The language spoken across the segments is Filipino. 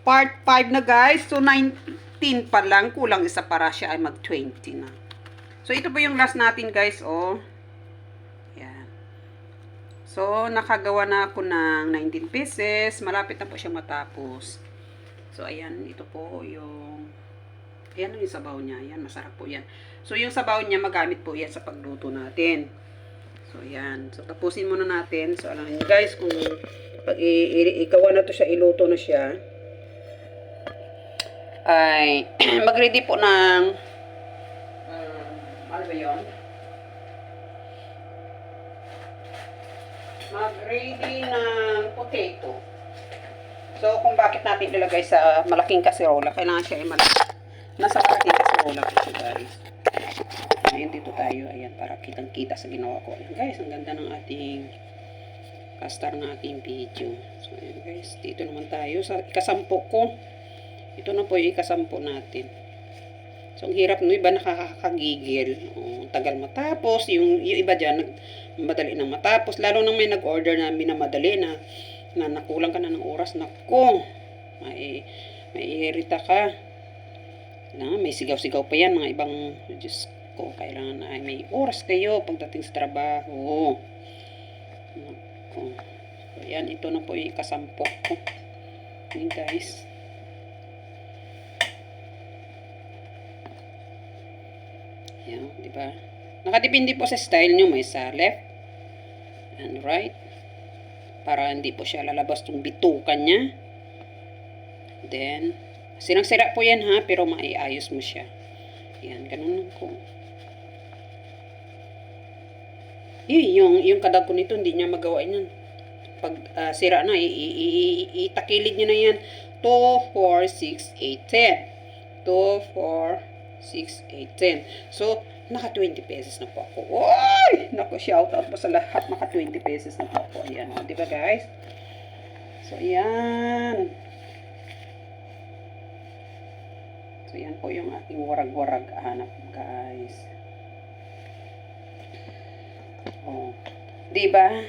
Part 5 na guys. So 19 pa lang. Kulang isa para siya ay mag-20 na. So ito po yung last natin guys. Oh. Yan. So nakagawa na ako ng 19 pieces. Malapit na po siya matapos. So ayan. Ito po yung... Ayan yung sabaw niya. Ayan. Masarap po yan. So yung sabaw niya magamit po yan sa pagluto natin. So ayan. So tapusin muna natin. So alam niyo guys kung pag ikaw na to siya, iluto na siya, ay mag-ready po ng ano ba yun? Mag-ready ng potato. So kung bakit natin ilagay sa malaking kaserola, kailangan siya ay nasa malaking kaserola po siya guys. Ngayon dito tayo, ayan, para kitang kita sa ginawa ko. Ayan guys, ang ganda ng ating castar ng ating video. So ayan guys, dito naman tayo sa ikasampo ko. Ito na po yung ikasampo natin. So, ang hirap no, iba nakakagigil. Tagal matapos. Yung iba dyan, madali nang matapos. Lalo nang may nag-order na minamadali na nakulang ka na ng oras. Nako, may irita ka. May sigaw-sigaw pa yan. Mga ibang, Diyos ko, kailangan na ay may oras kayo pagdating sa trabaho. Nako. So, yan, ito na po yung ikasampo ko. Yan guys. Yan, di ba? Nakadepende po sa style nyo, may sa left and right. Para hindi po siya lalabas yung bitukan niya. Then, sirang-sira po yan ha, pero maiayos mo siya. Yan, ganun lang po. Yung kadag ko nito, hindi niya magawa yan. Pag sira na, itakilid niyo na yan. 2, 4, 6, 8, 10. 2, 4, 6, 8, 10. So, naka 20 pesos na po ako. Oy! Naku, shout out po sa lahat. Naka 20 pesos na po ako. Ayan. O, diba guys? So, ayan. So, ayan po yung ating warag-warag hanap guys. O, diba?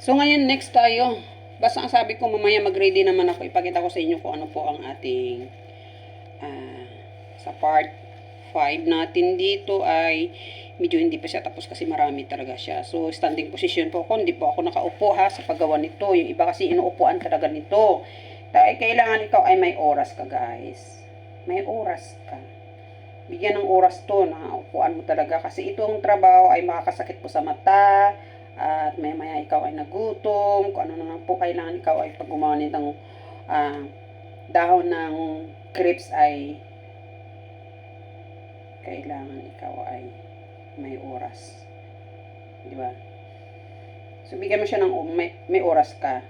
So, ngayon next tayo. Basta ang sabi ko, mamaya mag-ready naman ako. Ipakita ko sa inyo kung ano po ang ating sa part 5 natin dito ay medyo hindi pa siya tapos kasi marami talaga siya. So, standing position po ako. Hindi po ako nakaupo ha sa paggawa nito. Yung iba kasi inuupuan talaga nito. Dahil kailangan ikaw ay may oras ka guys. May oras ka. Bigyan ng oras to na upuan mo talaga. Kasi itong trabaho ay makakasakit po sa mata. At maya ikaw ay nagutom. Kung ano naman po kailangan ikaw ay pag gumawa nitong dahon ng grapes ay kailangan ikaw ay may oras. Di ba? So, bigyan mo siya ng may oras ka.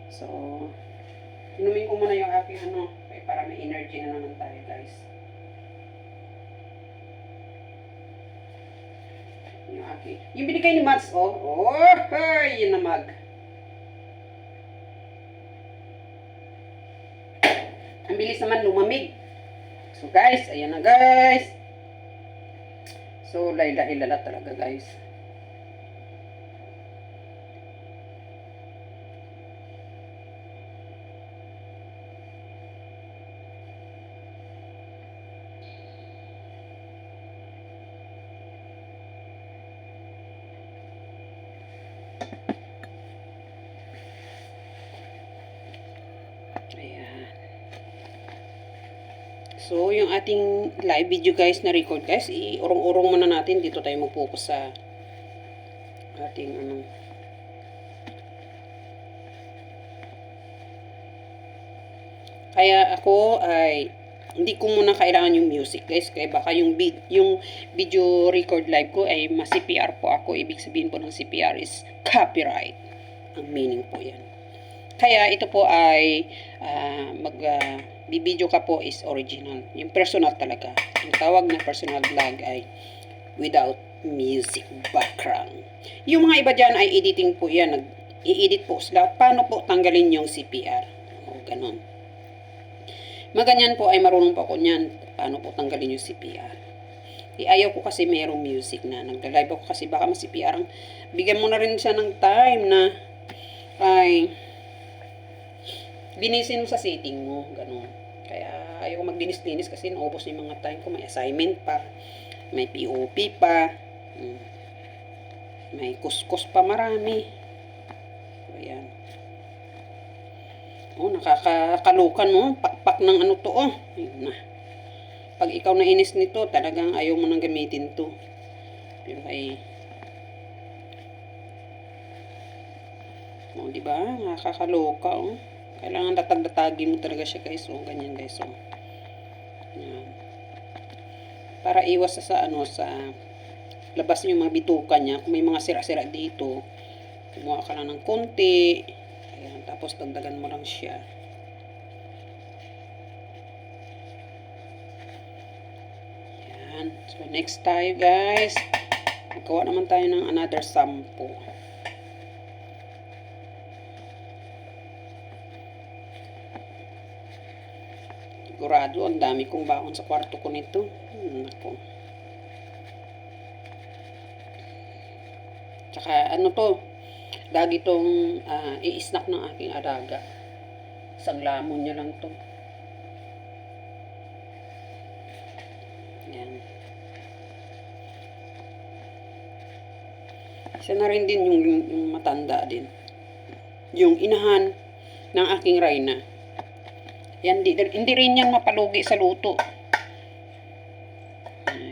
So, inumin ko muna yung aking para may energy na naman tayo guys. Yung binigay ni Mads, yun na ang bilis naman lumamig. So guys, ayan na guys. So, hilala talaga guys. So, yung ating live video guys na record guys, iurong-urong muna natin. Dito tayo mag-focus sa ating Kaya ako ay hindi ko muna kailangan yung music guys. Kaya baka yung video record live ko ay ma-CPR po ako. Ibig sabihin po ng CPR is copyright. Ang meaning po yan. Kaya ito po ay bibideo ka po is original. Yung personal talaga. Yung tawag na personal vlog ay without music background. Yung mga iba dyan ay editing po yan. I-edit po sila. Paano po tanggalin yung CPR? O, ganun. Maganyan po ay marunong po ako niyan. Paano po tanggalin yung CPR? Ayaw ko kasi merong music na. Nagla-live ako kasi baka masipiarang. Bigyan mo na rin siya ng time na ay linisin mo sa setting mo. Ganun. Kaya ayaw ko maglinis-linis kasi naubos yung mga time ko. May assignment pa. May POP pa. May kuskus pa marami. Ayan. Oh, nakakalukan, no? Pakpak ng ano to, oh. Ayun na. Pag ikaw na inis nito, talagang ayaw mo nang gamitin to. Pero ay, oh, di ba? Nakakaloka, oh. Kailangan datag-datagin mo talaga siya, guys. Oh, ganyan, guys, oh. Ayan. Para iwas sa ano, sa labas yung mga bituka niya. Kung may mga sira-sira dito, kumuha ka lang ng konti. Ayan, tapos dagdagan mo lang siya. Ayan. So, next tayo, guys. Magkawa naman tayo ng another sample. Sigurado, ang dami kong baon sa kwarto ko nito. Naku. Tsaka, ano to, lagi itong i-snack ng aking alaga. Isang lamon niya lang to. Yan. Isa na rin din yung matanda din. Yung inahan ng aking Reyna. Yan, hindi rin yan mapalugi sa luto.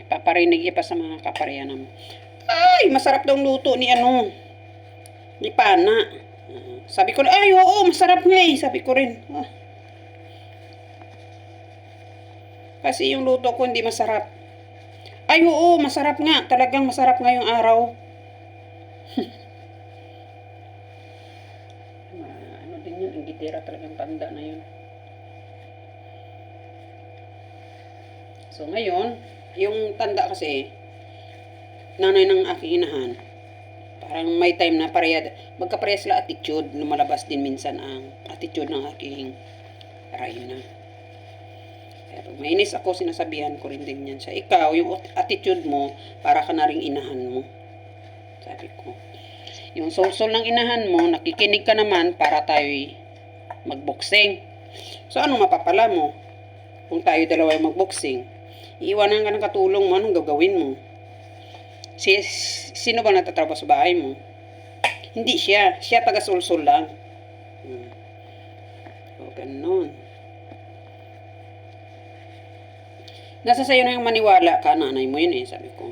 Paparinig pa sa mga kaparyanan. Ay, masarap daw luto ni ano, ni Pana. Sabi ko, ay, oo, masarap nga eh. Sabi ko rin. Kasi yung luto ko hindi masarap. Ay, oo, masarap nga. Talagang masarap ngayong araw. Ano din yun, ang gitira talagang tanda na yun. So, ngayon, yung tanda kasi, nanay ng aking inahan, parang may time na magkapareha sila attitude, lumalabas din minsan ang attitude ng aking Reyna. Kaya pag mainis ako, sinasabihan ko rin din yan siya. Ikaw, yung attitude mo, para ka na rin inahan mo. Sabi ko. Yung soul ng inahan mo, nakikinig ka naman para tayo'y magboxing. So, anong mapapala mo? Kung tayo dalawa yung magboxing, iiwanan ka ng katulong mo, anong gagawin mo? Sino ba natatrabaho sa bahay mo? Hindi siya. Siya taga-sulsul lang. O, ganun. Nasa sayo na yung maniwala ka, nanay mo yun eh, sabi ko.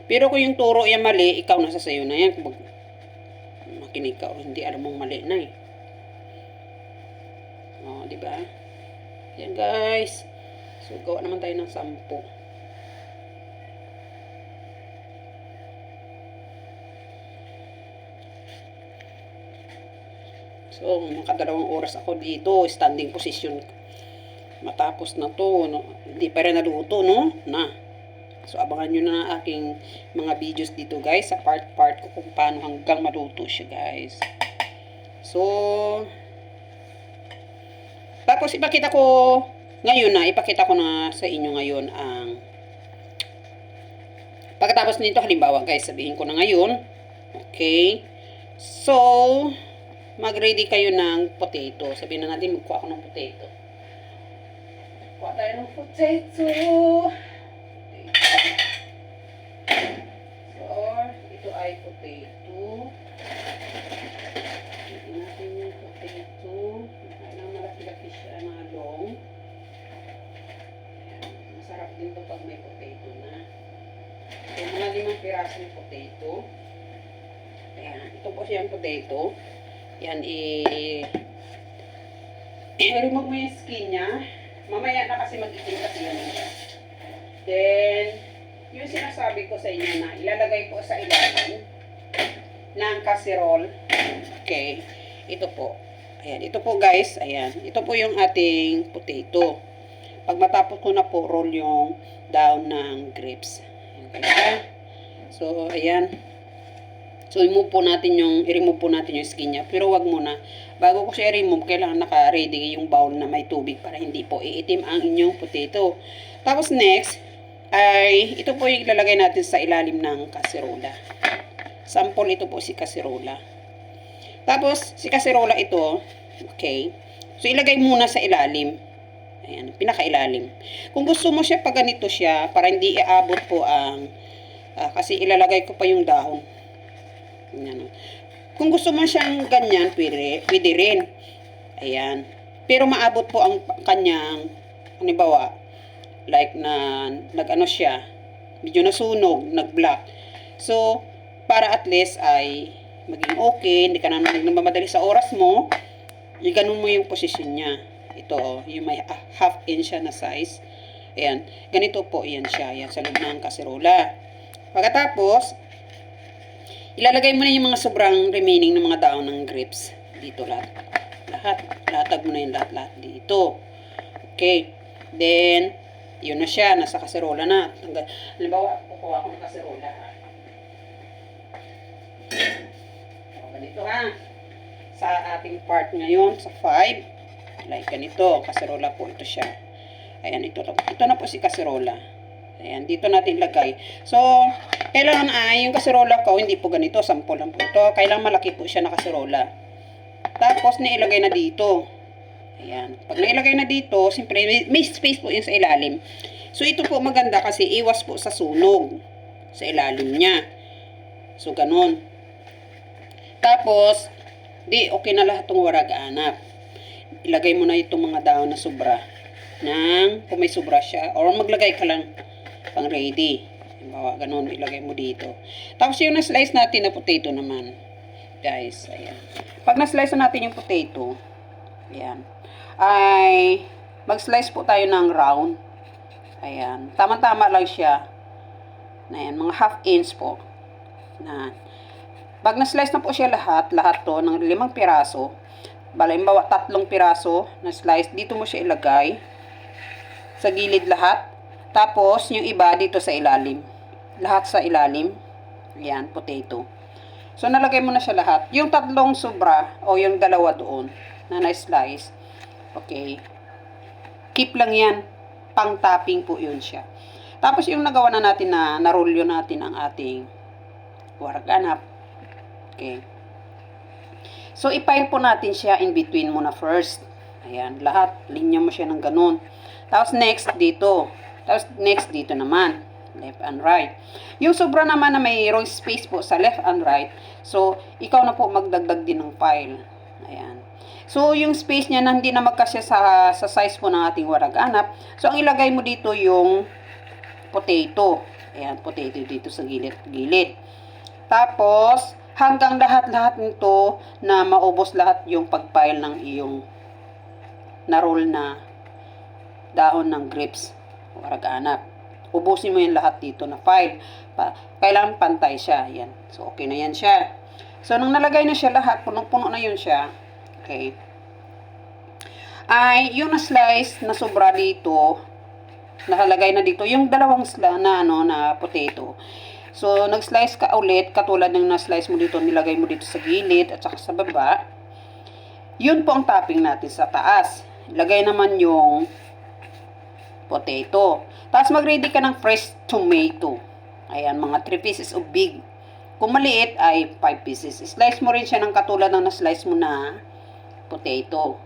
Pero kung yung turo yan mali, ikaw nasa sayo na yan. Kung makinig ka o hindi alam mong mali na eh. O, diba? Yan guys. So, gawa naman tayo ng 10. So, nakadalawang oras ako dito, standing position. Matapos na to, no? Hindi pa rin naluto, no? Na. So, abangan nyo na aking mga videos dito, guys. Sa part-part ko kung paano hanggang maluto siya, guys. So, tapos ipakita ko, ipakita ko na sa inyo ngayon ang pagkatapos nito, halimbawa, guys, sabihin ko na ngayon. Okay. So, mag-ready kayo ng potato. Sabihin na natin, magkuha ako ng potato. Kuha tayo ng potato. So, ito ay potato. Ito natin yung potato. Kailangan malaki-laki siya, mga long. Ayan. Masarap din ito pag may potato na. So, mga 5 piraso ng potato. Ayan. Ito po siyang potato. Yan, i-remove mo yung skin niya. Mamaya na kasi mag-itim kasi yan siya. Then, yung sinasabi ko sa inyo na ilalagay ko sa ilalim ng casserole. Okay. Ito po. Ayan. Ito po guys. Ayan. Ito po yung ating potato. Pag matapos ko na po, roll yung down ng grapes. Ayan. So, ayan. So, i-remove po natin yung skin niya. Pero wag muna. Bago ko siya i-remove, kailangan naka-ready yung bowl na may tubig para hindi po iitim ang inyong potato. Tapos next, ay ito po yung ilalagay natin sa ilalim ng kaserola. Sample ito po si kaserola. Tapos, si kaserola ito, okay. So, ilagay muna sa ilalim. Ayan, pinakailalim. Kung gusto mo siya, pag ganito siya, para hindi iabot po ang, kasi ilalagay ko pa yung dahon. Ayan. Kung gusto mo siyang ganyan, pwede rin. Ayan. Pero maabot po ang kanyang, halimbawa, like na, nag-ano siya, medyo nasunog, nag-black. So, para at least ay maging okay, hindi ka na nagmamadali sa oras mo, ganun mo yung position niya. Ito, yung may half inch siya na size. Ayan. Ganito po yan siya. Ayan, sa loob ng kaserola. Pagkatapos, ilalagay mo na yung mga sobrang remaining ng mga daon ng grapes. Dito lahat. Latag mo na yung lahat dito. Okay. Then, yun na siya. Nasa kaserola na. Halimbawa, kukuha ko ng kaserola. Ganito ha. Sa ating part ngayon, sa 5. Like ganito, kaserola po ito siya. Ayan, ito na po si kaserola. Ayan, dito natin ilagay. So, kailangan ay, yung kaserola ko, hindi po ganito, sample lang po ito. Kailangan malaki po siya na kaserola. Tapos, nailagay na dito. Ayan. Pag nailagay na dito, siyempre, may space po yun sa ilalim. So, ito po maganda kasi iwas po sa sunog sa ilalim niya. So, ganun. Tapos, okay na lahat itong warag-anak. Ilagay mo na itong mga dahon na sobra kung may sobra siya, or maglagay ka lang pang ready. Bawa, ganun, ilagay mo dito. Tapos yung na-slice natin na potato naman, guys, ayan. Pag na-slice natin yung potato, ayan, ay mag-slice po tayo ng round. Ayan, tama-tama lang siya. Ayan, mga half inch po. Na, pag na-slice na po siya lahat to ng 5 piraso, bawa 3 piraso na slice, dito mo siya ilagay sa gilid lahat. Tapos, yung iba dito sa ilalim. Lahat sa ilalim. Ayan, potato. So, nalagay mo na siya lahat. Yung 3 sobra, o yung 2 doon, na na-slice, okay. Keep lang yan. Pang-topping po yun siya. Tapos, yung nagawa na natin na narolyo natin ang ating warag-anak. Okay. So, i-pile po natin siya in between muna first. Ayan, lahat. Linya mo siya ng ganun. Tapos, next, dito. Tapos, next, dito naman. Left and right. Yung sobra naman na mayroong space po sa left and right. So, ikaw na po magdagdag din ng pile. Ayan. So, yung space niya na hindi na magkasya sa size po ng ating warag-anak. So, ang ilagay mo dito yung potato. Ayan, potato dito sa gilid-gilid. Tapos, hanggang lahat-lahat nito na maubos lahat yung pagpile ng iyong na-roll na dahon ng grapes o warag-anak. Ubusin mo yung lahat dito na pile. Kailangan pantay siya. Yan. So, okay na yan siya. So, nung nalagay na siya lahat, punong-puno na yun siya. Okay. Ay, yung na-slice na sobra dito, nakalagay na dito, yung 2 na potato. So, nag-slice ka ulit, katulad ng na-slice mo dito, nilagay mo dito sa gilid at saka sa baba. Yun po ang topping natin sa taas. Ilagay naman yung potato. Tapos, mag-ready ka ng fresh tomato. Ayan, mga 3 pieces of big. Kung maliit, ay 5 pieces. Slice mo rin siya ng katulad ng na-slice mo na potato.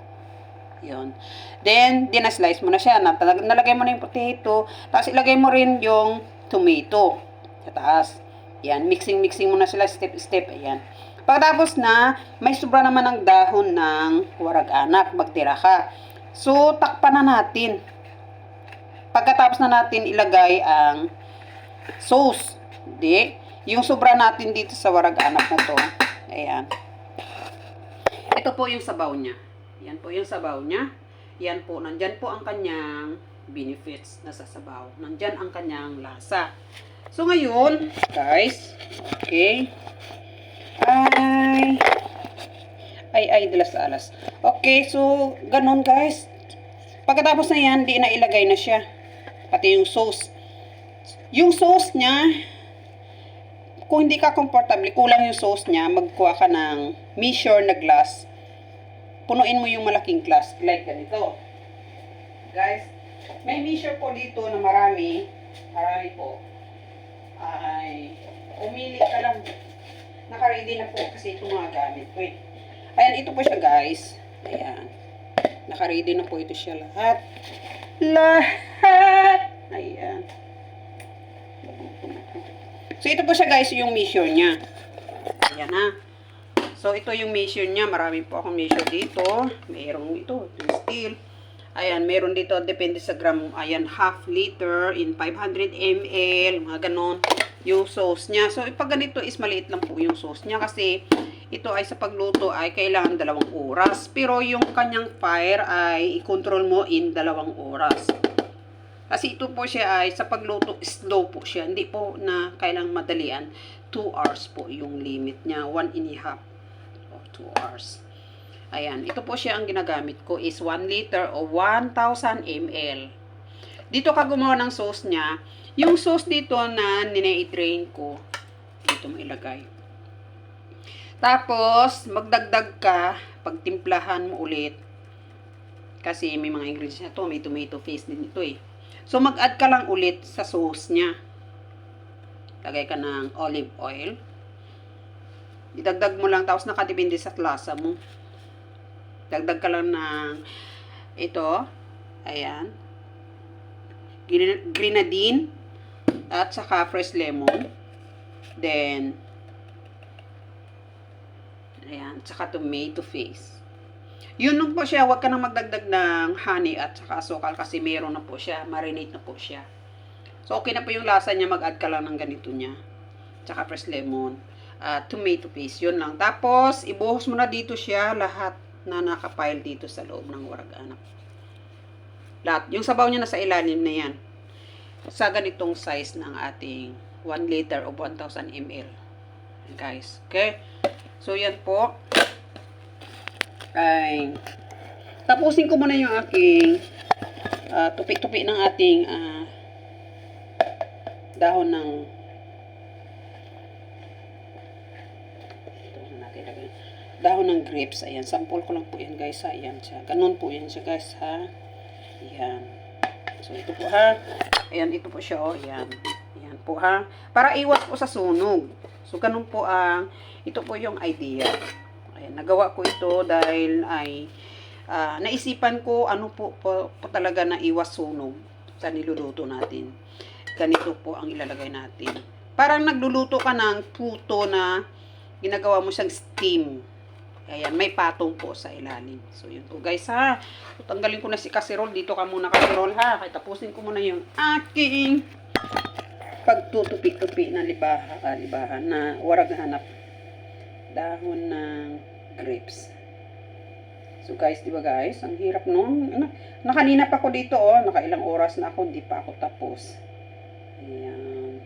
Yun. Then, dinaslice mo na siya. Nalagay mo na yung potato. Tapos, ilagay mo rin yung tomato sa taas. Yan. Mixing mo na sila step. Ayan. Pagkatapos na, may sobra naman ng dahon ng warag-anak. Magtira ka. So, takpan na natin. Pagkatapos na natin ilagay ang sauce. Hindi. Yung sobra natin dito sa warag-anak na to. Ayan. Ito po yung sabaw niya. Yan po yung sabaw niya. Yan po, nandyan po ang kanyang benefits na sa sabaw. Nandyan ang kanyang lasa. So, ngayon, guys, okay. Ay, dalas alas. Okay, so, ganun, guys. Pagkatapos na yan, di na ilagay na siya. Pati yung sauce. Yung sauce niya, kung hindi ka comfortable, kulang yung sauce niya, magkuha ka ng measure na glass. Punuin mo yung malaking glass, like ganito. Guys, may measure po dito na marami. Marami po. Ay, umili ka lang. Naka-ready na po kasi itong mga gamit ko eh. Ayan, ito po siya guys. Ayan. Naka-ready na po ito siya lahat. Lahat! Ayan. So, ito po siya guys, yung measure niya. Ayan ha. So, ito yung measure niya. Marami po akong measure dito. Mayroong ito, steel. Ayan, meron dito, depende sa gram. Ayan, half liter in 500 ml. Mga ganon. Yung sauce niya. So, pag ganito is maliit lang po yung sauce niya. Kasi, ito ay sa pagluto ay kailangan 2 oras. Pero, yung kanyang fire ay i-control mo in 2 oras. Kasi ito po siya ay sa pagluto, slow po siya. Hindi po na kailangang madalian. 2 hours po yung limit niya. 1.5 o 2 hours. Ayan. Ito po siya ang ginagamit ko is 1 liter o 1,000 ml. Dito ka gumawa ng sauce niya. Yung sauce dito na nina-drain ko, dito mo ilagay. Tapos, magdagdag ka, pagtimplahan mo ulit. Kasi may mga ingredients na to. May tomato paste din ito eh. So, mag-add ka lang ulit sa sauce niya. Lagay ka ng olive oil. Idagdag mo lang, tapos nakadepende sa lasa mo. Dagdag ka lang ng ito. Ayan. Grenadine. At saka fresh lemon. Then, ayan. Saka tomato paste. Yun lang po siya, huwag ka nang magdagdag ng honey at saka asukal kasi meron na po siya, marinate na po siya. So, okay na po yung lasa niya, mag-add ka lang ng ganito niya. Tsaka fresh lemon, tomato paste, yun lang. Tapos, ibuhos mo na dito siya, lahat na nakapile dito sa loob ng warag-anak. Lahat, yung sabaw niya nasa ilalim na yan. Sa ganitong size ng ating 1 liter o 1,000 ml. Guys, okay? So, yan po. Ay tapusin ko muna yung aking tupi-tupi ng ating dahon ng dahon ng grapes. Ayan, sample ko lang po yan guys ha. Ayan siya, ganun po yan siya guys ha. Ayan, so ito po ha. Ayan, ito po siya oh. Ayan, ayan po ha, para iwas po sa sunog. So ganun po ang ito po yung idea. Ayan, nagawa ko ito dahil ay naisipan ko ano po talaga na iwas sunog sa niluluto natin. Ganito po ang ilalagay natin. Parang nagluluto ka ng puto na ginagawa mo siyang steam. Ayan, may patong po sa ilalim. So, yun po guys ha. So, tanggalin ko na si casserole. Dito ka muna casserole ha. Kaya tapusin ko muna yung aking pagtutupi-tupi na libahan na warag hanap dahon ng grapes. So guys, di ba guys, ang hirap nung nakalinap ako dito oh, nakailang oras na ako, hindi pa ako tapos. Ayan.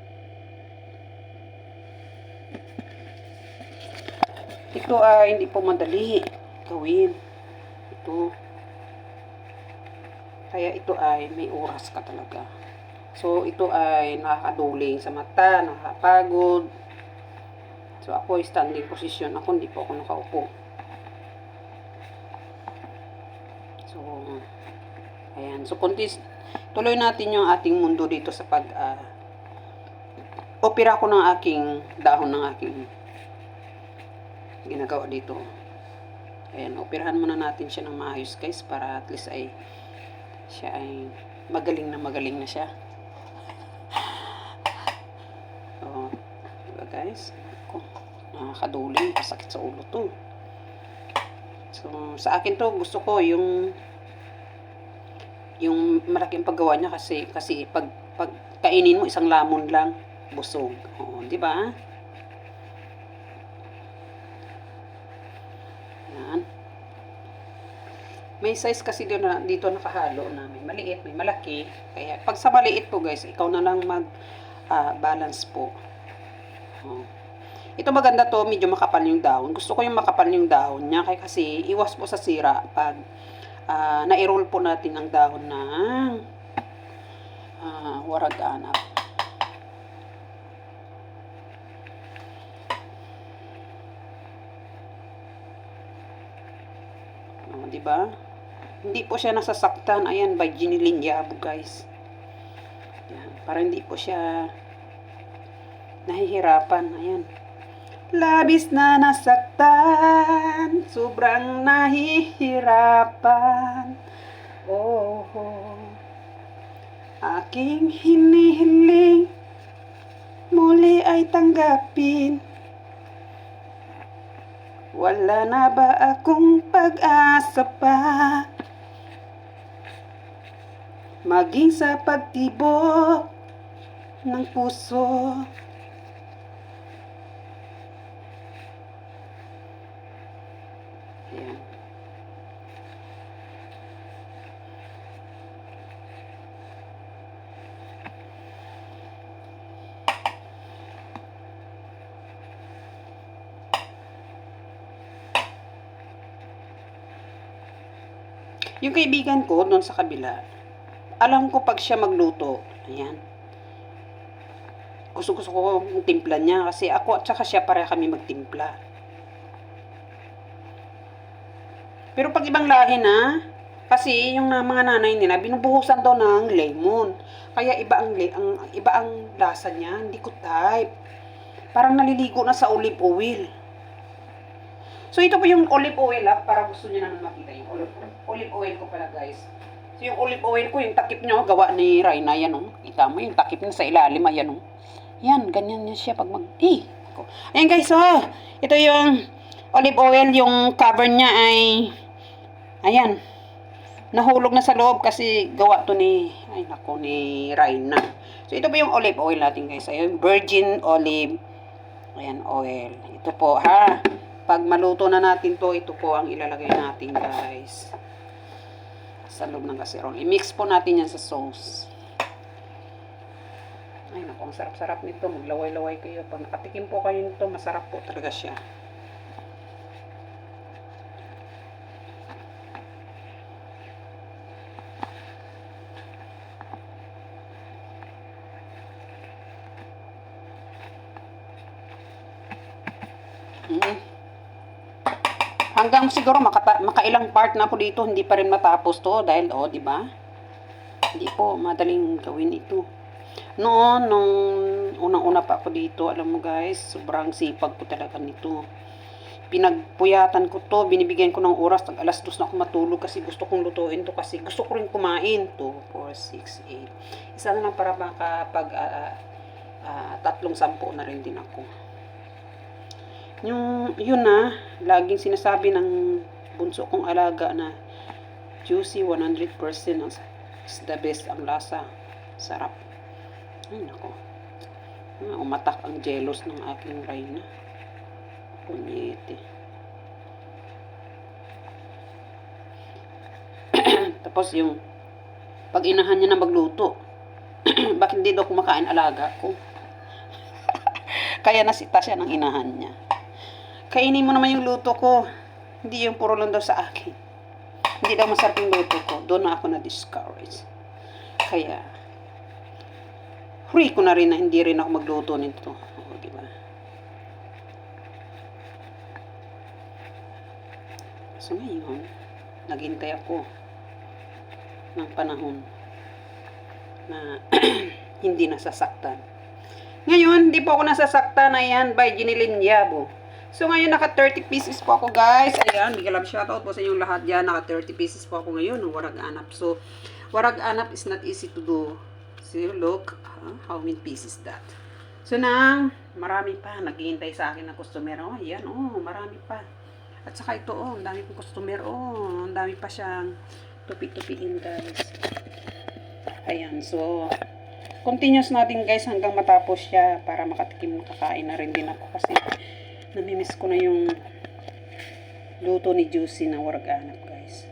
Ito ay hindi po madali gawin. Ito. Kaya ito ay may oras ka talaga. So ito ay nakakaduling sa mata, nakakapagod. So, ako ay standing position. Ako, hindi po ako nakaupo. So, ayan. So, tuloy natin yung ating mundo dito sa opera ko ng aking dahon ng aking ginagawa dito. Ayan, operahan muna natin siya ng maayos guys para at least ay siya ay magaling na siya. So, diba guys? Nakakaduling, masakit sa ulo to. So, sa akin to, gusto ko yung malaking paggawa niya kasi pag kainin mo isang lamon lang, busog. Oo, di ba? Yan. May size kasi dito nakahalo na may maliit, may malaki. Kaya pag sa maliit po guys, ikaw na lang balance po. Oh. Ito maganda to, medyo makapal yung dahon. Gusto ko yung makapal yung dahon niya kasi iwas po sa sira pag na-roll po natin ang dahon ng warag-anak. Diba? Hindi po siya nasasaktan. Ayan, by Ginny Linyabo guys. Yan. Para hindi po siya nahihirapan. Ayan. Labis na nasaktan, sobrang nahihirapan. Oh, oh. Aking hinihiling, muli ay tanggapin. Wala na ba akong pag-asa pa? Maging sa pagtibok ng puso. Ayan. Yung kaibigan ko doon sa kabila, alam ko pag siya magluto, ayan, gusto ko yung timpla niya kasi ako at saka siya para kami magtimpla. Pero pag ibang lahi na, kasi yung mga nanay nila, binubuhusan daw ng lemon. Kaya iba ang lasa niya, hindi ko type. Parang naliligo na sa olive oil. So, ito po yung olive oil, para gusto niyo naman makita yung olive oil ko pala, guys. So, yung olive oil ko, yung takip nyo, gawa ni Rayna, yan, oh. Kita mo, yung takip niya sa ilalim, ayan, oh. Yan, ganyan niya siya pag ayan, guys, oh. Ito yung olive oil, yung cover niya ay, ayan, nahulog na sa loob kasi gawa to ni Rayna. So, ito po yung olive oil natin, guys. Ayun, virgin olive, ayan, oil. Ito po, ha. Pag maluto na natin to, ito po ang ilalagay natin, guys, sa loob ng casserole. I-mix po natin yan sa sauce. Ay, naku, ang sarap-sarap nito. Maglaway-laway kayo. Pag nakatikim po kayo nito, masarap po talaga siya. Hanggang siguro makailang part na ako dito, hindi pa rin matapos to dahil di ba? Hindi po madaling gawin ito. Noon nung unang-una pa ako dito, alam mo guys, sobrang sipag ko talaga nito. Pinagpuyatan ko to, binibigyan ko ng oras, tag alas 2 na ako matulog kasi gusto kong lutuin to kasi gusto ko rin kumain. 2, 4, 6, 8. Isa na lang para makapag 3-10 na rin din ako. Yun na, laging sinasabi ng bunso kong alaga na juicy 100% is the best ang lasa. Sarap. Ay, nako. Umatak ang jealous ng aking Rayna. Punyete. Tapos yung pag inahan niya na magluto, bakit hindi daw kumakain alaga ko? Kaya nasita siya ng inahan niya. Kainin mo naman yung luto ko. Hindi yung puro lang daw sa akin. Hindi daw masarap yung luto ko. Doon na ako na-discourage. Kaya, huri ko na rin na hindi rin ako magluto nito. O, diba? So, ngayon, naghintay ako ng panahon na hindi nasasaktan. Ngayon, hindi po ako nasasaktan. Ayan, by Jinilin Yabo. So, ngayon, naka 30 pieces po ako, guys. Ayan, big love shoutout po sa inyong lahat dyan. Naka 30 pieces po ako ngayon ng warag anap. So, warag anap is not easy to do. So, look, how many pieces that? So, marami pa. Naghihintay sa akin na customer. Oh, ayan, marami pa. At saka ito, ang dami pong customer. Ang dami pa siyang tupi-tupiin, guys. Ayan, so, continuous natin, guys, hanggang matapos siya para makatikim, kakain na rin din ako kasi namimiss ko na yung luto ni Juicy na warag anap, guys.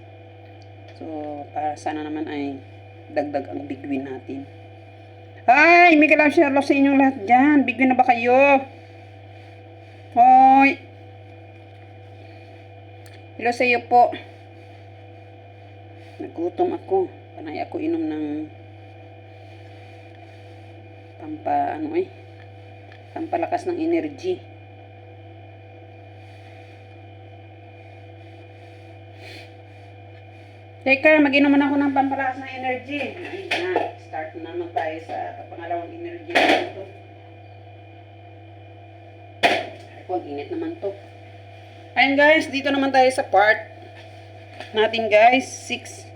So, para sana naman ay dagdag ang big win natin. Ay, may kalam share sa inyong lahat dyan. Big win na ba kayo? Hoy! Hello sa iyo po. Nagutom ako. Panay ako inom ng pampalakas ng energy. Teka, mag-inom ako ng pampalakas ng energy. Ayun na. start na naman tayo sa pangalawang energy dito. Ay, kung init naman to. Ayun guys, dito naman tayo sa part natin guys, 6.